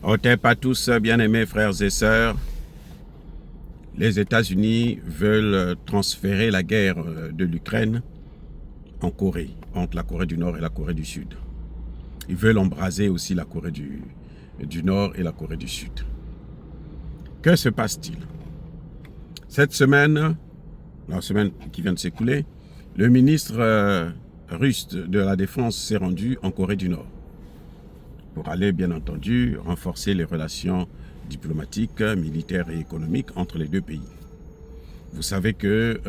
Otep à tous, bien-aimés frères et sœurs. Les États-Unis veulent transférer la guerre de l'Ukraine en Corée, entre la Corée du Nord et la Corée du Sud. Ils veulent embraser aussi la Corée du Nord et la Corée du Sud. Que se passe-t-il? Cette semaine, la semaine qui vient de s'écouler, le ministre russe de la Défense s'est rendu en Corée du Nord pour aller, bien entendu, renforcer les relations diplomatiques, militaires et économiques entre les deux pays. Vous savez que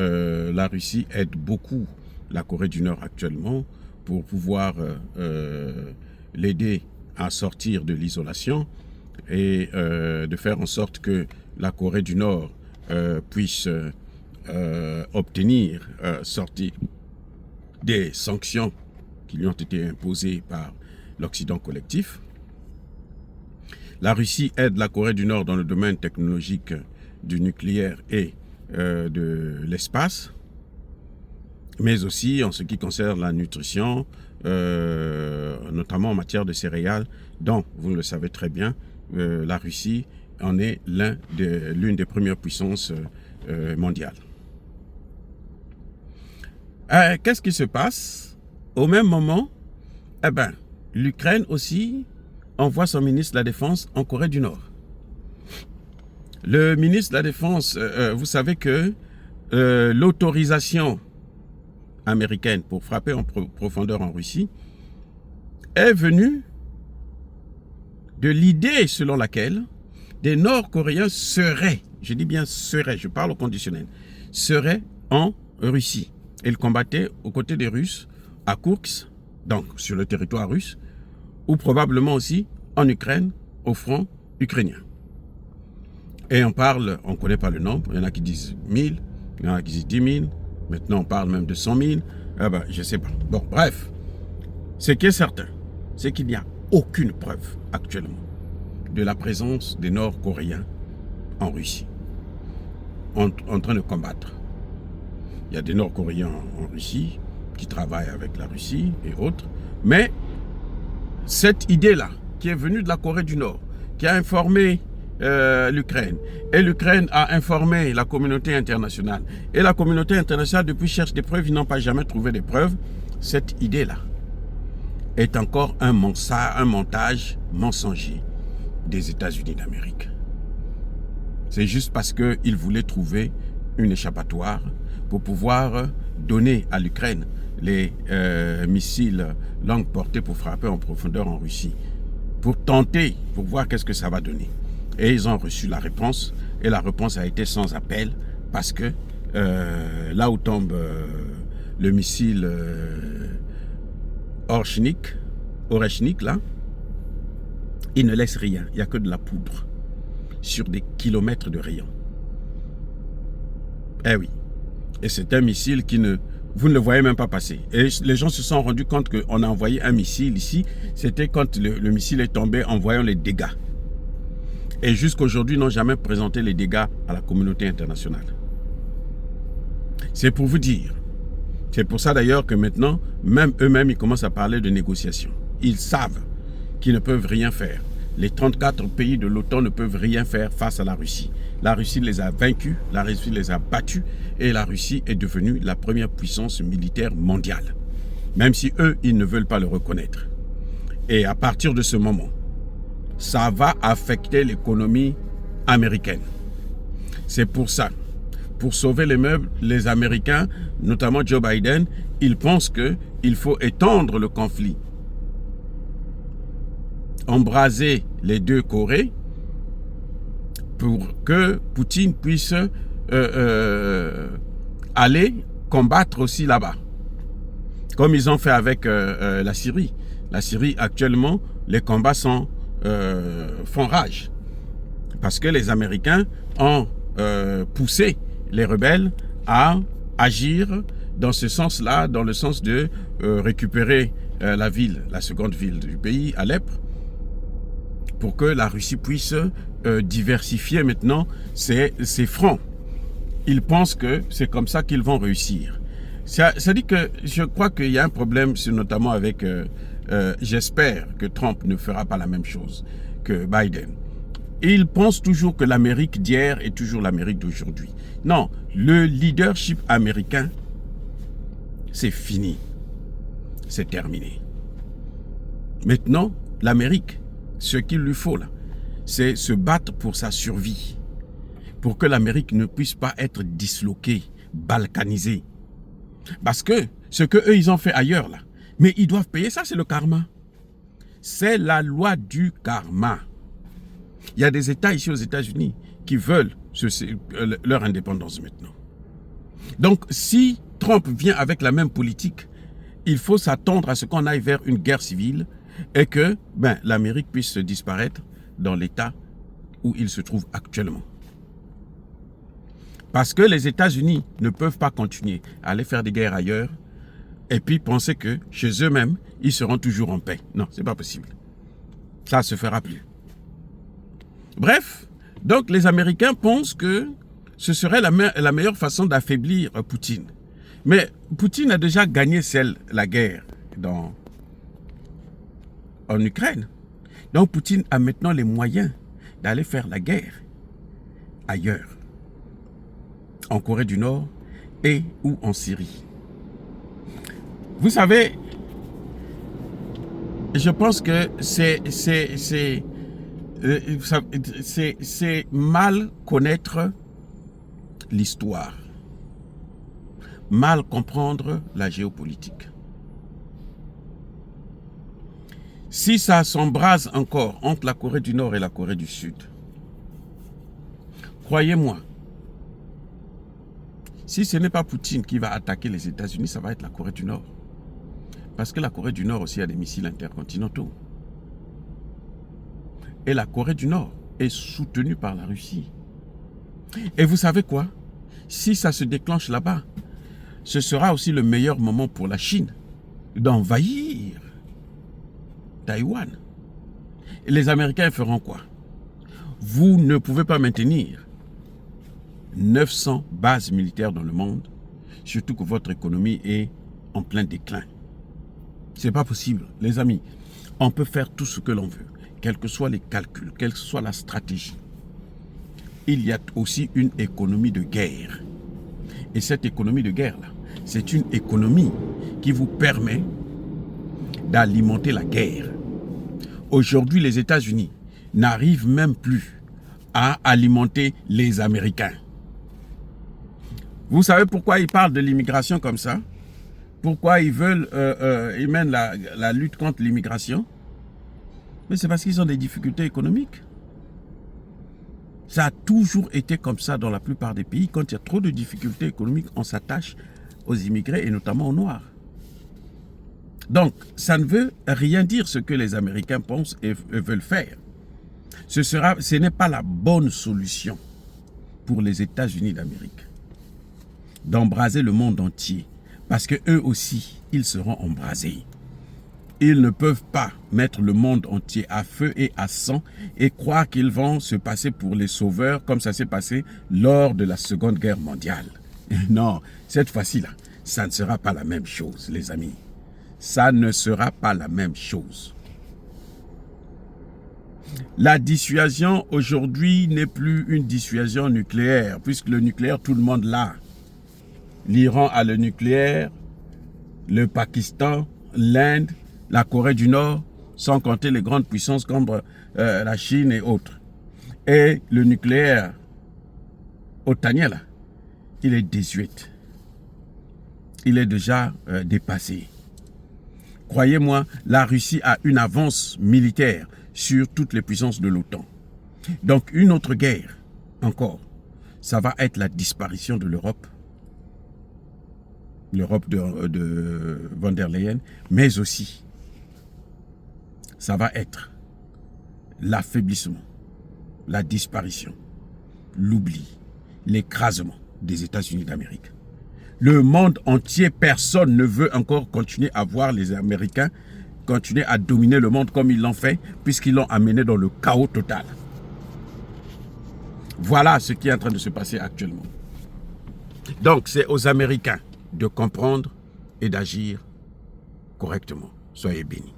la Russie aide beaucoup la Corée du Nord actuellement pour pouvoir l'aider à sortir de l'isolation et de faire en sorte que la Corée du Nord puisse obtenir sortir des sanctions qui lui ont été imposées par l'Occident collectif. La Russie aide la Corée du Nord dans le domaine technologique du nucléaire et de l'espace, mais aussi en ce qui concerne la nutrition, notamment en matière de céréales, dont, vous le savez très bien, la Russie en est l'une des premières puissances mondiales. Qu'est-ce qui se passe? Au même moment, l'Ukraine aussi envoie son ministre de la Défense en Corée du Nord. Le ministre de la Défense, vous savez que l'autorisation américaine pour frapper en profondeur en Russie est venue de l'idée selon laquelle des Nord-Coréens seraient, je dis bien seraient, je parle au conditionnel, seraient en Russie. Ils combattaient aux côtés des Russes à Koursk, donc sur le territoire russe, ou probablement aussi en Ukraine, au front ukrainien. Et on parle, on ne connaît pas le nombre, il y en a qui disent 1000, il y en a qui disent 10 000, maintenant on parle même de 100 000, je ne sais pas. Bon, bref, ce qui est certain, c'est qu'il n'y a aucune preuve actuellement de la présence des Nord-Coréens en Russie, en train de combattre. Il y a des Nord-Coréens en Russie qui travaillent avec la Russie et autres, mais cette idée-là, qui est venue de la Corée du Nord, qui a informé l'Ukraine, et l'Ukraine a informé la communauté internationale, et la communauté internationale depuis cherche des preuves, ils n'ont pas jamais trouvé des preuves, cette idée-là est encore un montage mensonger des États-Unis d'Amérique. C'est juste parce qu'ils voulaient trouver une échappatoire pour pouvoir donner à l'Ukraine les missiles longue portée pour frapper en profondeur en Russie, pour tenter, pour voir qu'est-ce que ça va donner. Et ils ont reçu la réponse, et la réponse a été sans appel, parce que là où tombe le missile Oreshnik, là, il ne laisse rien, il n'y a que de la poudre, sur des kilomètres de rayon. Eh oui, et c'est un missile qui vous ne le voyez même pas passer. Et les gens se sont rendus compte qu'on a envoyé un missile ici. C'était quand le missile est tombé en voyant les dégâts. Et jusqu'aujourd'hui, ils n'ont jamais présenté les dégâts à la communauté internationale. C'est pour vous dire. C'est pour ça d'ailleurs que maintenant, même eux-mêmes, ils commencent à parler de négociations. Ils savent qu'ils ne peuvent rien faire. Les 34 pays de l'OTAN ne peuvent rien faire face à la Russie. La Russie les a vaincus, la Russie les a battus et la Russie est devenue la première puissance militaire mondiale. Même si eux, ils ne veulent pas le reconnaître. Et à partir de ce moment, ça va affecter l'économie américaine. C'est pour ça, pour sauver les meubles, les Américains, notamment Joe Biden, ils pensent qu'il faut étendre le conflit. Embraser les deux Corées pour que Poutine puisse aller combattre aussi là-bas. Comme ils ont fait avec la Syrie. La Syrie, actuellement, les combats font rage. Parce que les Américains ont poussé les rebelles à agir dans ce sens-là, dans le sens de récupérer la seconde ville du pays, Alep, pour que la Russie puisse diversifier maintenant ses fronts. Ils pensent que c'est comme ça qu'ils vont réussir. Ça dit que je crois qu'il y a un problème, notamment avec... j'espère que Trump ne fera pas la même chose. que Biden. Il pense toujours que l'Amérique d'hier est toujours l'Amérique d'aujourd'hui. Non, le leadership américain, c'est fini. C'est terminé. Maintenant, l'Amérique, ce qu'il lui faut là, c'est se battre pour sa survie. Pour que l'Amérique ne puisse pas être disloquée, balkanisée. Parce que ce qu'eux, ils ont fait ailleurs là, mais ils doivent payer ça, c'est le karma. C'est la loi du karma. Il y a des États ici aux États-Unis qui veulent leur indépendance maintenant. Donc, si Trump vient avec la même politique, il faut s'attendre à ce qu'on aille vers une guerre civile et que l'Amérique puisse disparaître dans l'état où il se trouve actuellement. Parce que les États-Unis ne peuvent pas continuer à aller faire des guerres ailleurs et puis penser que chez eux-mêmes, ils seront toujours en paix. Non, c'est pas possible. Ça ne se fera plus. Bref, donc les Américains pensent que ce serait la meilleure façon d'affaiblir Poutine. Mais Poutine a déjà gagné la guerre en Ukraine. Donc Poutine a maintenant les moyens d'aller faire la guerre ailleurs. En Corée du Nord et ou en Syrie. Vous savez, je pense que c'est mal connaître l'histoire, mal comprendre la géopolitique. Si ça s'embrase encore entre la Corée du Nord et la Corée du Sud, croyez-moi, si ce n'est pas Poutine qui va attaquer les États-Unis, ça va être la Corée du Nord. Parce que la Corée du Nord aussi a des missiles intercontinentaux. Et la Corée du Nord est soutenue par la Russie. Et vous savez quoi? Si ça se déclenche là-bas, ce sera aussi le meilleur moment pour la Chine d'envahir Taïwan. Et les Américains feront quoi? Vous ne pouvez pas maintenir 900 bases militaires dans le monde, surtout que votre économie est en plein déclin. C'est pas possible, les amis. On peut faire tout ce que l'on veut, quels que soient les calculs, quelle que soit la stratégie. Il y a aussi une économie de guerre. Et cette économie de guerre-là, c'est une économie qui vous permet d'alimenter la guerre. Aujourd'hui, les États-Unis n'arrivent même plus à alimenter les Américains. Vous savez pourquoi ils parlent de l'immigration comme ça? Pourquoi ils mènent la lutte contre l'immigration? Mais c'est parce qu'ils ont des difficultés économiques. Ça a toujours été comme ça dans la plupart des pays. Quand il y a trop de difficultés économiques, on s'attache aux immigrés et notamment aux Noirs. Donc, ça ne veut rien dire ce que les Américains pensent et veulent faire. Ce n'est pas la bonne solution pour les États-Unis d'Amérique d'embraser le monde entier. Parce que eux aussi, ils seront embrasés. Ils ne peuvent pas mettre le monde entier à feu et à sang et croire qu'ils vont se passer pour les sauveurs comme ça s'est passé lors de la Seconde Guerre mondiale. Non, cette fois-ci-là, ça ne sera pas la même chose, les amis. Ça ne sera pas la même chose. La dissuasion aujourd'hui n'est plus une dissuasion nucléaire, puisque le nucléaire, tout le monde l'a. L'Iran a le nucléaire, le Pakistan, l'Inde, la Corée du Nord, sans compter les grandes puissances comme la Chine et autres. Et le nucléaire otanien, là, il est désuet. Il est déjà dépassé. Croyez-moi, la Russie a une avance militaire sur toutes les puissances de l'OTAN. Donc une autre guerre, encore, ça va être la disparition de l'Europe de von der Leyen, mais aussi, ça va être l'affaiblissement, la disparition, l'oubli, l'écrasement des États-Unis d'Amérique. Le monde entier, personne ne veut encore continuer à voir les Américains continuer à dominer le monde comme ils l'ont fait, puisqu'ils l'ont amené dans le chaos total. Voilà ce qui est en train de se passer actuellement. Donc, c'est aux Américains de comprendre et d'agir correctement. Soyez bénis.